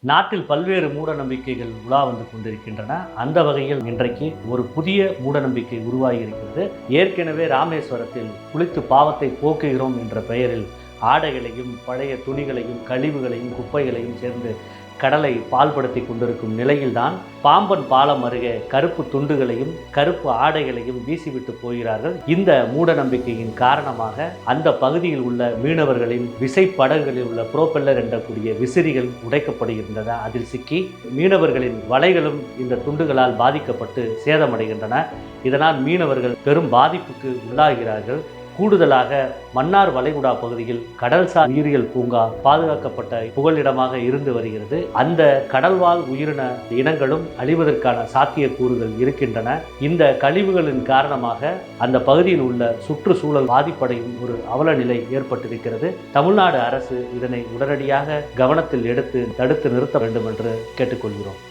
நாட்டில் பல்வேறு மூட நம்பிக்கைகள் உலா வந்து கொண்டிருக்கின்றன. அந்த வகையில் இன்றைக்கு ஒரு புதிய மூட நம்பிக்கை உருவாகி இருக்கிறது. ஏற்கனவே ராமேஸ்வரத்தில் குளித்து பாவத்தை போக்குகிறோம் என்ற பெயரில் ஆடைகளையும் பழைய துணிகளையும் கழிவுகளையும் குப்பைகளையும் சேர்ந்து கடலை பால்படுத்தி கொண்டிருக்கும் நிலையில்தான் பாம்பன் பாலம் அருகே கருப்பு துண்டுகளையும் கருப்பு ஆடைகளையும் வீசிவிட்டு போகிறார்கள். இந்த மூட நம்பிக்கையின் காரணமாக அந்த பகுதியில் உள்ள மீனவர்களின் விசைப்படகுகளில் உள்ள புரோப்பெல்லர் என்றக்கூடிய விசிறிகள் உடைக்கப்படுகின்றன. அதில் சிக்கி மீனவர்களின் வலைகளும் இந்த துண்டுகளால் பாதிக்கப்பட்டு சேதமடைகின்றன. இதனால் மீனவர்கள் பெரும் பாதிப்புக்கு உள்ளாகிறார்கள். கூடுதலாக மன்னார் வளைகுடா பகுதியில் கடல்சார் உயிரியல் பூங்கா பாதுகாக்கப்பட்ட புகலிடமாக இருந்து வருகிறது. அந்த கடல்வாழ் உயிரின இனங்களும் அழிவதற்கான சாத்தியக்கூறுகள் இருக்கின்றன. இந்த கழிவுகளின் காரணமாக அந்த பகுதியில் உள்ள சுற்றுச்சூழல் பாதிப்படையும் ஒரு அவல நிலை ஏற்பட்டிருக்கிறது. தமிழ்நாடு அரசு இதனை உடனடியாக கவனத்தில் எடுத்து தடுத்து நிறுத்த வேண்டும் என்று கேட்டுக்கொள்கிறோம்.